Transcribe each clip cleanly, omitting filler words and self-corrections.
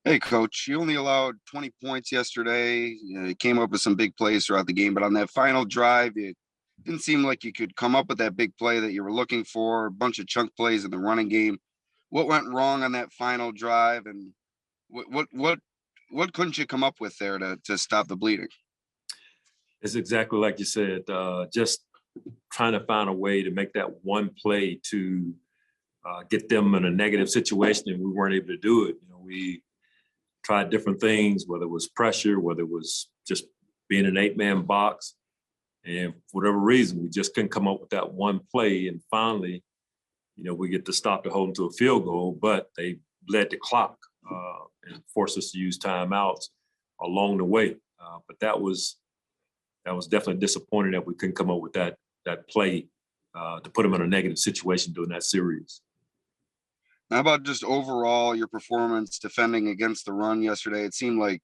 Hey, coach, you only allowed 20 points yesterday. You came up with some big plays throughout the game, but on that final drive, it didn't seem like you could come up with that big play that you were looking for. A bunch of chunk plays in the running game. What went wrong on that final drive, and what couldn't you come up with there to stop the bleeding? It's exactly like you said. Just trying to find a way to make that one play to get them in a negative situation, and we weren't able to do it. We tried different things, whether it was pressure, whether it was just being an 8-man box. And for whatever reason, we just couldn't come up with that one play. And finally, we get to stop to hold them to a field goal, but they bled the clock and forced us to use timeouts along the way. But that was definitely disappointing that we couldn't come up with that play to put them in a negative situation during that series. How about just overall your performance defending against the run yesterday? It seemed like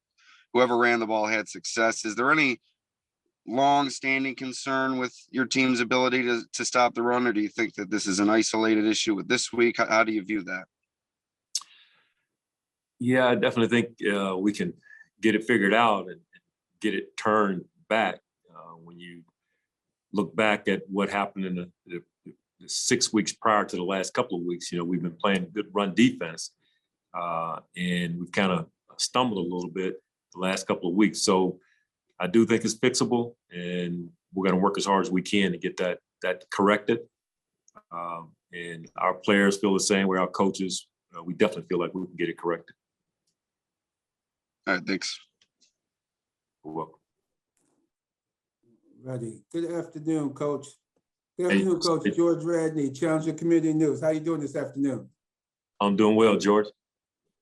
whoever ran the ball had success. Is there any long-standing concern with your team's ability to stop the run, or do you think that this is an isolated issue with this week? How do you view that? Yeah, I definitely think we can get it figured out and get it turned back. When you look back at what happened in the 6 weeks prior to the last couple of weeks, we've been playing good run defense, and we've kind of stumbled a little bit the last couple of weeks. So I do think it's fixable, and we're going to work as hard as we can to get that corrected. And our players feel the same way. Our coaches, we definitely feel like we can get it corrected. All right, thanks. You're welcome. Ready. Good afternoon, Coach. Good afternoon, Coach. George Radney, Challenger Community News. How you doing this afternoon? I'm doing well, George.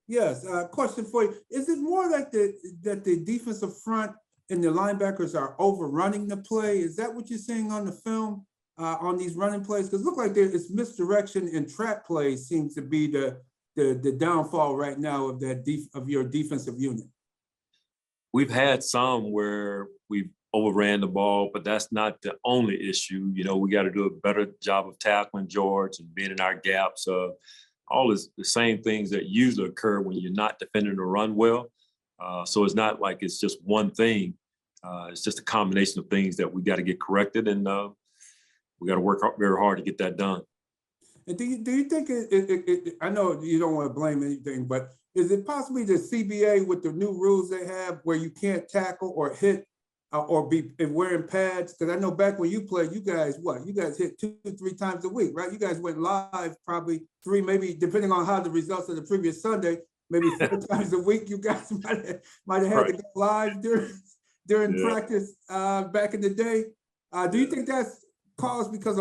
Yes. Question for you: is it more like that the defensive front and the linebackers are overrunning the play? Is that what you're seeing on the film on these running plays? Because it looks like it's misdirection and trap plays seems to be the downfall right now of your defensive unit. We've had some where we've overran the ball, but that's not the only issue. We got to do a better job of tackling George and being in our gaps. All is the same things that usually occur when you're not defending the run well. So it's not like it's just one thing. It's just a combination of things that we got to get corrected, and we got to work very hard to get that done. And do you think I know you don't want to blame anything, but is it possibly the CBA with the new rules they have where you can't tackle or hit or be wearing pads? Because I know back when you played, you guys hit 2-3 times a week, right? You guys went live probably 3, maybe depending on how the results of the previous Sunday, maybe 4 times a week. You guys might have had to go live during practice back in the day. Do you think that's caused because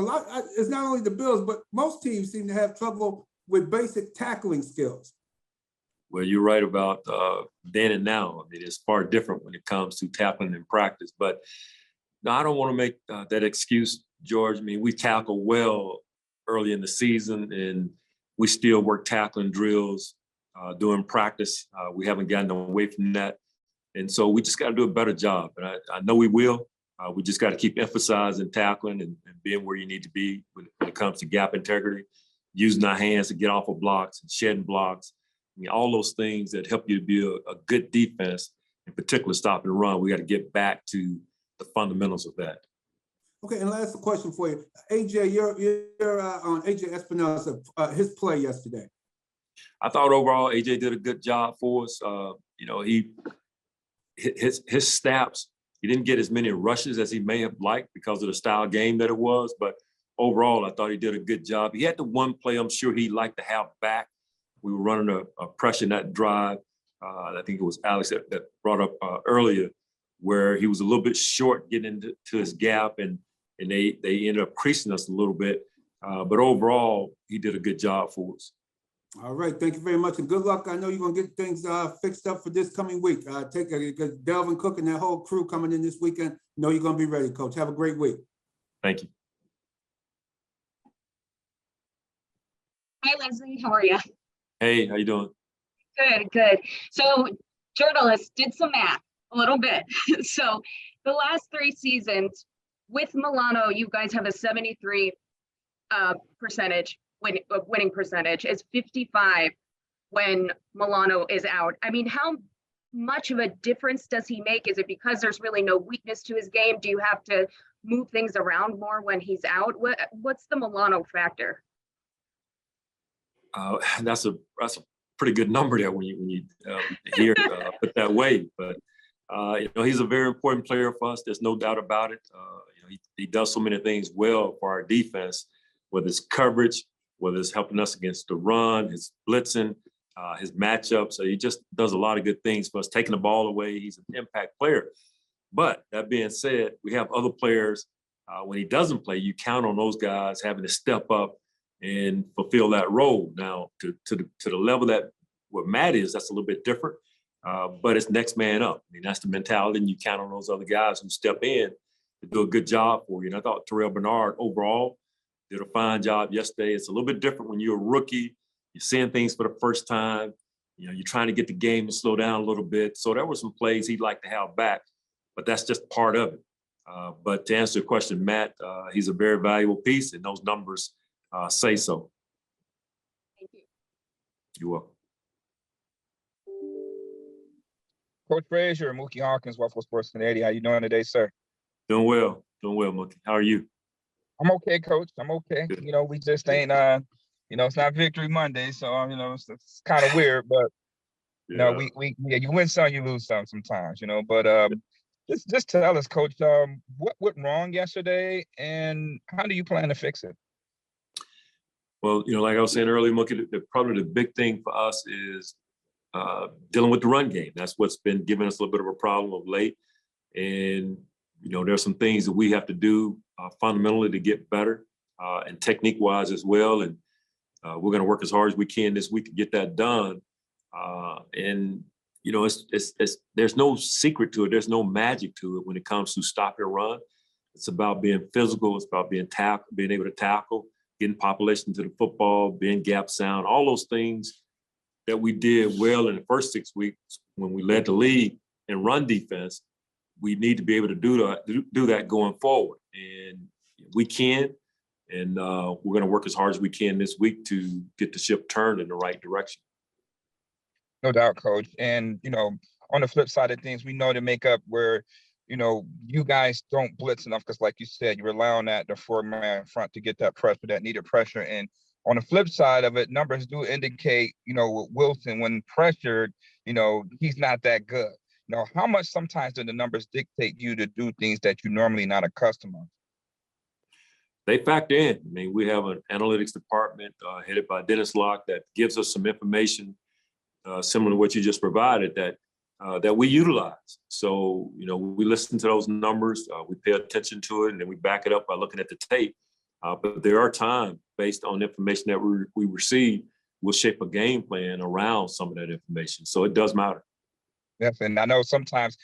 it's not only the Bills, but most teams seem to have trouble with basic tackling skills? Well, you're right about then and now. I mean, it's far different when it comes to tackling in practice. But no, I don't want to make that excuse, George. I mean, we tackle well early in the season, and we still work tackling drills during practice. We haven't gotten away from that. And so we just got to do a better job. And I know we will. We just got to keep emphasizing tackling and being where you need to be when it comes to gap integrity, using our hands to get off of blocks and shedding blocks. I mean, all those things that help you to be a good defense, in particular stop and run. We got to get back to the fundamentals of that. Okay, and last question for you. AJ, you're on AJ Epenesa, his play yesterday. I thought overall AJ did a good job for us. His snaps, he didn't get as many rushes as he may have liked because of the style game that it was. But overall, I thought he did a good job. He had the one play I'm sure he'd like to have back. We were running a pressure in that drive. I think it was Alex that brought up earlier, where he was a little bit short getting into his gap, and they ended up creasing us a little bit. But overall, he did a good job for us. All right, thank you very much, and good luck. I know you're going to get things fixed up for this coming week. Because Delvin Cook and that whole crew coming in this weekend, know you're going to be ready, Coach. Have a great week. Thank you. Hi, Leslie. How are you? Hey, how you doing? Good. So journalists did some math a little bit. So the last 3 seasons with Milano, you guys have a 73 winning percentage. It's 55 when Milano is out. I mean, how much of a difference does he make? Is it because there's really no weakness to his game? Do you have to move things around more when he's out? What's the Milano factor? That's a pretty good number there when you hear it put that way. But he's a very important player for us. There's no doubt about it. He does so many things well for our defense, whether it's coverage, whether it's helping us against the run, his blitzing, his matchups. So he just does a lot of good things for us, taking the ball away. He's an impact player. But that being said, we have other players. When he doesn't play, you count on those guys having to step up and fulfill that role. Now, to the level that where Matt is, that's a little bit different. But it's next man up. I mean, that's the mentality, and you count on those other guys who step in to do a good job for you. And I thought Terrell Bernard overall did a fine job yesterday. It's a little bit different when you're a rookie. You're seeing things for the first time. You're trying to get the game to slow down a little bit. So there were some plays he'd like to have back, but that's just part of it. But to answer your question, Matt, he's a very valuable piece, and those numbers say so. Thank you. You're welcome. Coach Frazier, Mookie Hawkins, Waffle Sports 1080. How you doing today, sir? Doing well, Mookie. How are you? I'm okay, Coach. I'm okay. Good. We just ain't, it's not Victory Monday, so it's kind of weird, but you win some, you lose some sometimes, But just tell us, Coach, what went wrong yesterday, and how do you plan to fix it? Well, like I was saying earlier, Mookie, probably the big thing for us is dealing with the run game. That's what's been giving us a little bit of a problem of late. And, there's some things that we have to do fundamentally to get better and technique-wise as well. And we're going to work as hard as we can this week to get that done. There's no secret to it. There's no magic to it when it comes to stop your run. It's about being physical. It's about being able to tackle, getting population to the football, being gap sound, all those things that we did well in the first 6 weeks when we led the league in run defense. We need to be able to do that going forward, and we can. And we're going to work as hard as we can this week to get the ship turned in the right direction. No doubt, Coach. And on the flip side of things, we know to make up where you guys don't blitz enough because, like you said, you rely on the 4-man front to get that pressure, that needed pressure. And on the flip side of it, numbers do indicate, with Wilson, when pressured, he's not that good. How much sometimes do the numbers dictate you to do things that you normally not accustomed to? They factor in. I mean, we have an analytics department headed by Dennis Locke that gives us some information similar to what you just provided that we utilize. So, we listen to those numbers, we pay attention to it, and then we back it up by looking at the tape. But there are times, based on information that we receive, we'll shape a game plan around some of that information. So it does matter. Yes, and I know sometimes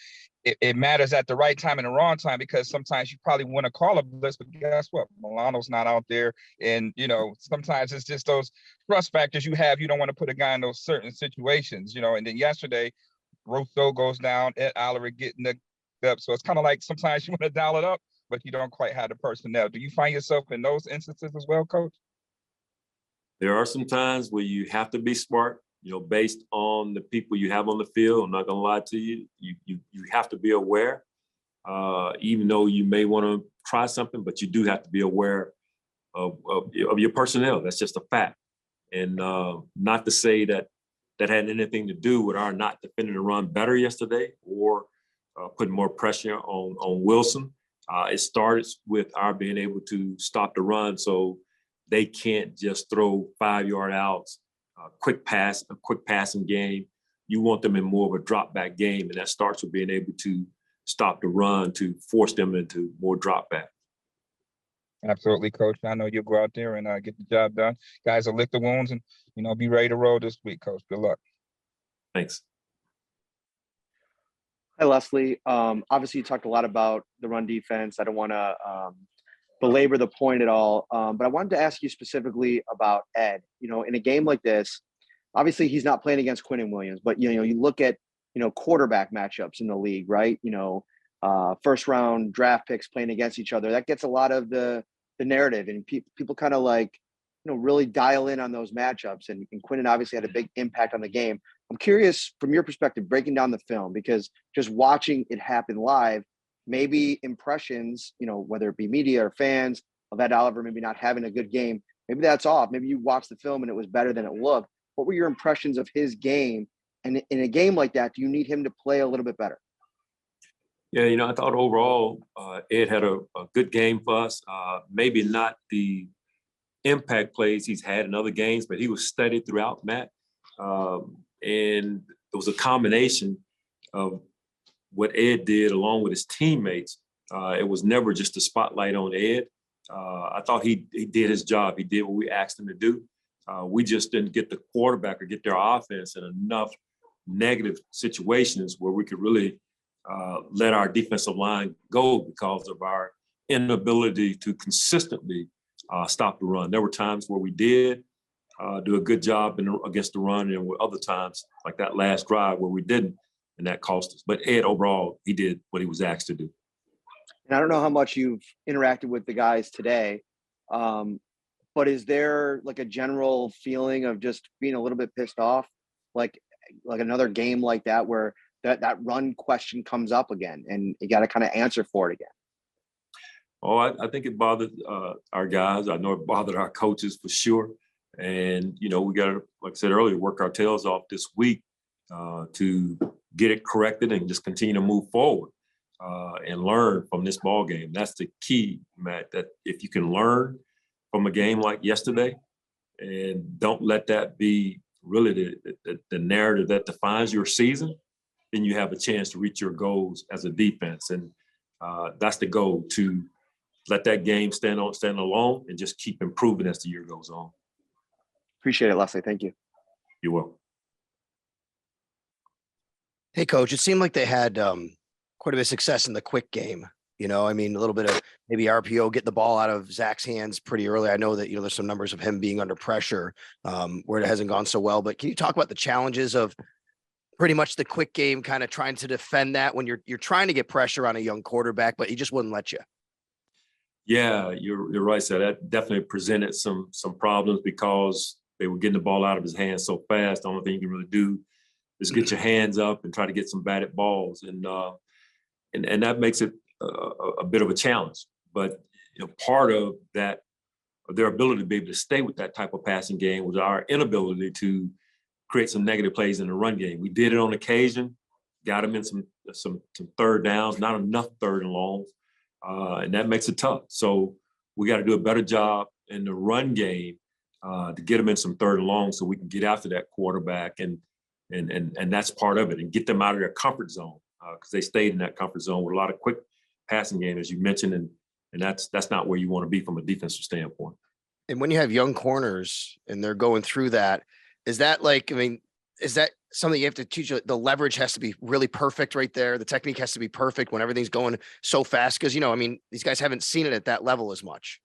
it matters at the right time and the wrong time, because sometimes you probably want to call a blitz, but guess what? Milano's not out there. And, sometimes it's just those trust factors you have. You don't want to put a guy in those certain situations, and then yesterday, Rousseau goes down, Ed Oliver getting the up. So it's kind of like sometimes you want to dial it up, but you don't quite have the personnel. Do you find yourself in those instances as well, Coach? There are some times where you have to be smart, based on the people you have on the field. I'm not going to lie to you. You have to be aware, even though you may want to try something, but you do have to be aware of your personnel. That's just a fact. And not to say that had anything to do with our not defending the run better yesterday or putting more pressure on Wilson. It started with our being able to stop the run so they can't just throw 5-yard outs, a quick passing game. You want them in more of a drop back game, and that starts with being able to stop the run to force them into more drop back. Absolutely, Coach. I know you'll go out there and get the job done. Guys will lick the wounds and, be ready to roll this week, Coach. Good luck. Thanks. Hi, Leslie. Obviously, you talked a lot about the run defense. I don't want to belabor the point at all, but I wanted to ask you specifically about Ed. In a game like this, obviously he's not playing against Quinnen Williams, but you look at quarterback matchups in the league, right? First round draft picks playing against each other. That gets a lot of the narrative, and people kind of like really dial in on those matchups. And Quinnen obviously had a big impact on the game. I'm curious from your perspective, breaking down the film, because just watching it happen live, maybe impressions, whether it be media or fans of Ed Oliver maybe not having a good game, maybe that's off. Maybe you watched the film and it was better than it looked. What were your impressions of his game? And in a game like that, do you need him to play a little bit better? Yeah, I thought overall Ed had a good game for us. Maybe not the impact plays he's had in other games, but he was steady throughout, Matt. And it was a combination of what Ed did along with his teammates. It was never just a spotlight on Ed. I thought he did his job. He did what we asked him to do. We just didn't get the quarterback or get their offense in enough negative situations where we could really let our defensive line go because of our inability to consistently stop the run. There were times where we did do a good job against the run, and other times, like that last drive, where we didn't, and that cost us. But Ed, overall, he did what he was asked to do. And I don't know how much you've interacted with the guys today, but is there like a general feeling of just being a little bit pissed off, like another game like that where that run question comes up again and you got to kind of answer for it again? Oh, I think it bothered our guys. I know it bothered our coaches for sure. And, we got to, like I said earlier, work our tails off this week to get it corrected and just continue to move forward and learn from this ball game. That's the key, Matt, that if you can learn from a game like yesterday and don't let that be really the narrative that defines your season, then you have a chance to reach your goals as a defense. And that's the goal, to let that game stand alone and just keep improving as the year goes on. Appreciate it, Leslie. Thank you. You're welcome. Hey, Coach, it seemed like they had quite a bit of success in the quick game. A little bit of maybe RPO, getting the ball out of Zach's hands pretty early. I know that, there's some numbers of him being under pressure where it hasn't gone so well. But can you talk about the challenges of pretty much the quick game, kind of trying to defend that when you're trying to get pressure on a young quarterback, but he just wouldn't let you? Yeah, you're right, sir. That definitely presented some problems because they were getting the ball out of his hands so fast. The only thing you can really do is get your hands up and try to get some batted balls, and that makes it a bit of a challenge. But part of that, their ability to be able to stay with that type of passing game, was our inability to create some negative plays in the run game. We did it on occasion, got them in some third downs, not enough third and longs, and that makes it tough. So we got to do a better job in the run game to get them in some third and long so we can get after that quarterback, and that's part of it, and get them out of their comfort zone because they stayed in that comfort zone with a lot of quick passing game, as you mentioned, and that's not where you want to be from a defensive standpoint. And when you have young corners and they're going through that, is that is that something you have to teach? The leverage has to be really perfect right there. The technique has to be perfect when everything's going so fast. Cause these guys haven't seen it at that level as much.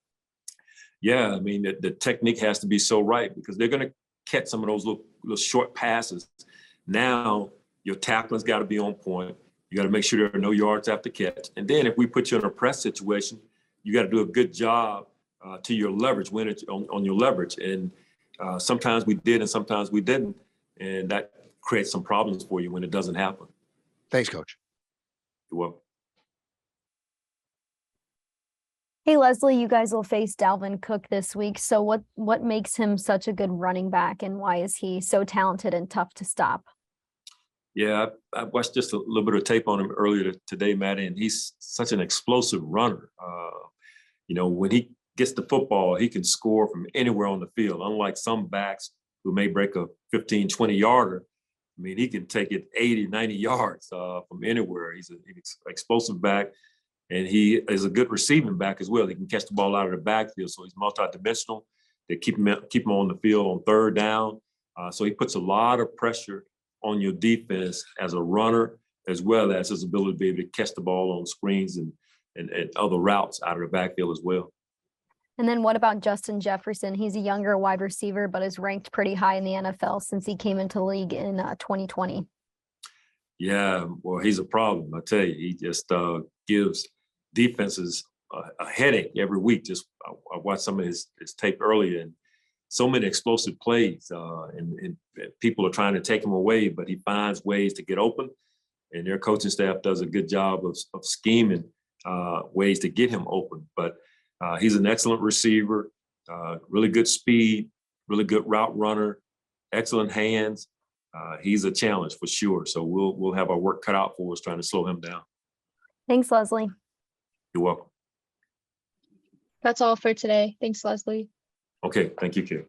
Yeah. The technique has to be so right because they're going to catch some of those little short passes. Now your tackling's got to be on point. You got to make sure there are no yards after catch. And then if we put you in a press situation, you got to do a good job to your leverage, on your leverage. And sometimes we did and sometimes we didn't. And that creates some problems for you when it doesn't happen. Thanks, Coach. You're welcome. Hey, Leslie, you guys will face Dalvin Cook this week. So what makes him such a good running back, and why is he so talented and tough to stop? Yeah, I watched just a little bit of tape on him earlier today, Matt, and he's such an explosive runner. When he gets the football, he can score from anywhere on the field, unlike some backs who may break a 15, 20-yarder. He can take it 80, 90 yards from anywhere. He's an explosive back, and he is a good receiving back as well. He can catch the ball out of the backfield, so he's multidimensional. They keep him on the field on third down. So he puts a lot of pressure on your defense as a runner, as well as his ability to be able to catch the ball on screens and other routes out of the backfield as well. And then what about Justin Jefferson? He's a younger wide receiver, but is ranked pretty high in the NFL since he came into the league in 2020. Yeah, well, he's a problem. I tell you, he just gives defenses a headache every week. I watched some of his tape earlier, and so many explosive plays, and people are trying to take him away, but he finds ways to get open, and their coaching staff does a good job of scheming ways to get him open. But he's an excellent receiver, really good speed, really good route runner, excellent hands. He's a challenge for sure. So we'll have our work cut out for us trying to slow him down. Thanks, Leslie. You're welcome. That's all for today. Thanks, Leslie. Okay, thank you, Kate.